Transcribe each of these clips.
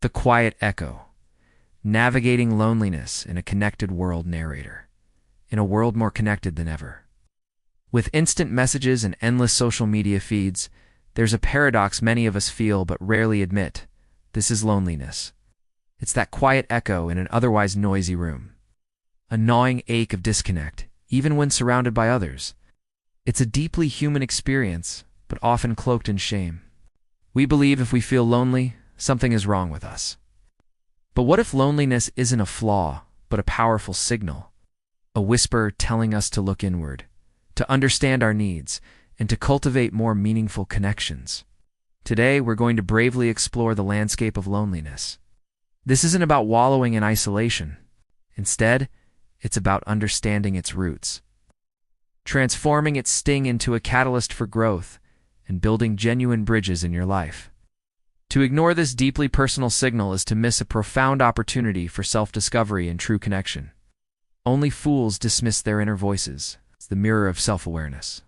The Quiet Echo. Navigating Loneliness in a Connected World narrator. In a world more connected than ever. With instant messages and endless social media feeds, there's a paradox many of us feel but rarely admit. This is loneliness. It's that quiet echo in an otherwise noisy room. A gnawing ache of disconnect, even when surrounded by others. It's a deeply human experience, but often cloaked in shame. We believe if we feel lonely, something is wrong with us. But what if loneliness isn't a flaw, but a powerful signal? A whisper telling us to look inward, to understand our needs, and to cultivate more meaningful connections. Today, we're going to bravely explore the landscape of loneliness. This isn't about wallowing in isolation. Instead, it's about understanding its roots, transforming its sting into a catalyst for growth, and building genuine bridges in your life. To ignore this deeply personal signal is to miss a profound opportunity for self-discovery and true connection. Only fools dismiss their inner voices. It's the mirror of self-awareness.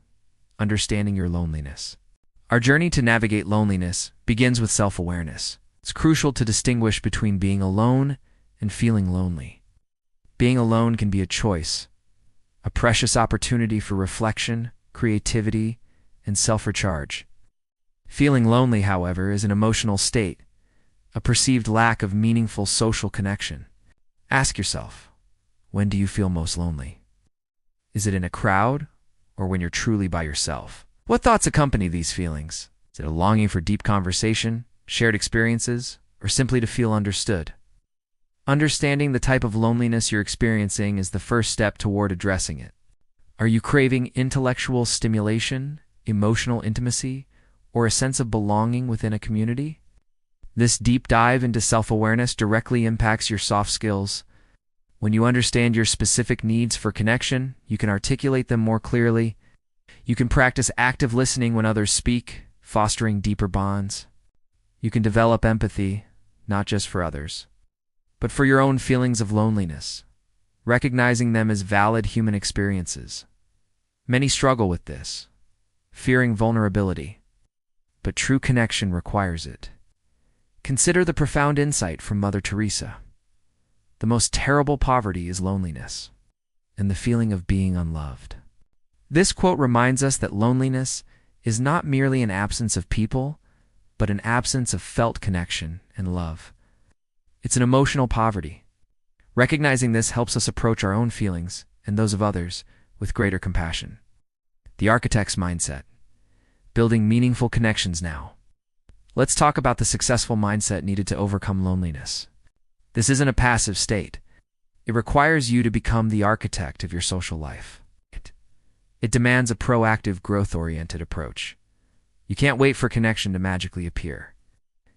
Understanding your loneliness. Our journey to navigate loneliness begins with self-awareness. It's crucial to distinguish between being alone and feeling lonely. Being alone can be a choice, a precious opportunity for reflection, creativity, and self-recharge. Feeling lonely, however, is an emotional state, a perceived lack of meaningful social connection. Ask yourself, when do you feel most lonely? Is it in a crowd, or when you're truly by yourself? What thoughts accompany these feelings? Is it a longing for deep conversation, shared experiences, or simply to feel understood? Understanding the type of loneliness you're experiencing is the first step toward addressing it. Are you craving intellectual stimulation, emotional intimacy, or a sense of belonging within a community? This deep dive into self-awareness directly impacts your soft skills. When you understand your specific needs for connection, you can articulate them more clearly. You can practice active listening when others speak, fostering deeper bonds. You can develop empathy, not just for others, but for your own feelings of loneliness, recognizing them as valid human experiences. Many struggle with this, fearing vulnerability, but true connection requires it. Consider the profound insight from Mother Teresa. The most terrible poverty is loneliness, and the feeling of being unloved. This quote reminds us that loneliness is not merely an absence of people, but an absence of felt connection and love. It's an emotional poverty. Recognizing this helps us approach our own feelings and those of others with greater compassion. The architect's mindset. Building meaningful connections now. Let's talk about the successful mindset needed to overcome loneliness. This isn't a passive state. It requires you to become the architect of your social life. It demands a proactive, growth-oriented approach. You can't wait for connection to magically appear.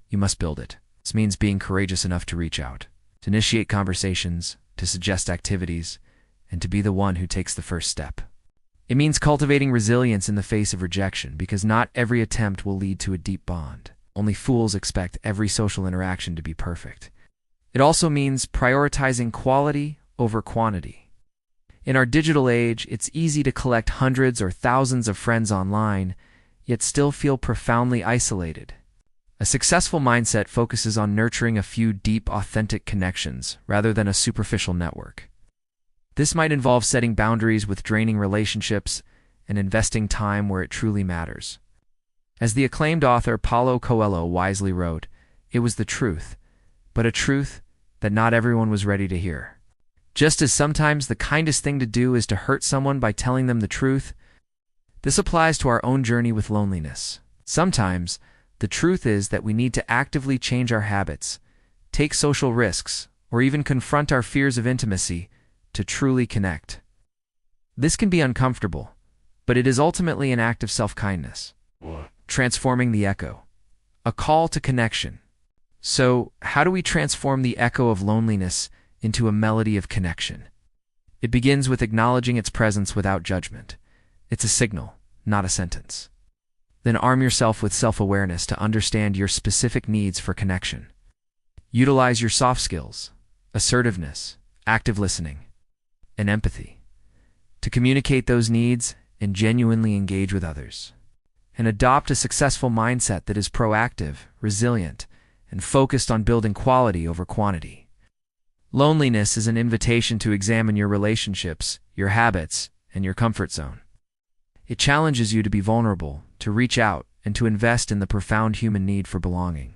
You must build it. This means being courageous enough to reach out, to initiate conversations, to suggest activities, and to be the one who takes the first step. It means cultivating resilience in the face of rejection, because not every attempt will lead to a deep bond. Only fools expect every social interaction to be perfect. It also means prioritizing quality over quantity. In our digital age, it's easy to collect hundreds or thousands of friends online, yet still feel profoundly isolated. A successful mindset focuses on nurturing a few deep, authentic connections rather than a superficial network. This might involve setting boundaries with draining relationships and investing time where it truly matters. As the acclaimed author Paulo Coelho wisely wrote, it was the truth, but a truth that not everyone was ready to hear. Just as sometimes the kindest thing to do is to hurt someone by telling them the truth, this applies to our own journey with loneliness. Sometimes, the truth is that we need to actively change our habits, take social risks, or even confront our fears of intimacy to truly connect. This can be uncomfortable, but it is ultimately an act of self-kindness. Transforming the echo. A call to connection. So, how do we transform the echo of loneliness into a melody of connection? It begins with acknowledging its presence without judgment. It's a signal, not a sentence. Then arm yourself with self-awareness to understand your specific needs for connection. Utilize your soft skills, assertiveness, active listening, and empathy to communicate those needs and genuinely engage with others. And adopt a successful mindset that is proactive, resilient, and focused on building quality over quantity. Loneliness is an invitation to examine your relationships, your habits, and your comfort zone. It challenges you to be vulnerable, to reach out, and to invest in the profound human need for belonging.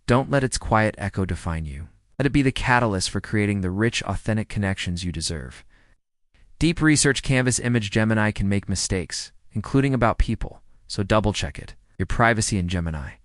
Don't let its quiet echo define you. Let it be the catalyst for creating the rich, authentic connections you deserve. Deep Research Canvas Image Gemini can make mistakes, including about people, so double-check it. Your privacy in Gemini.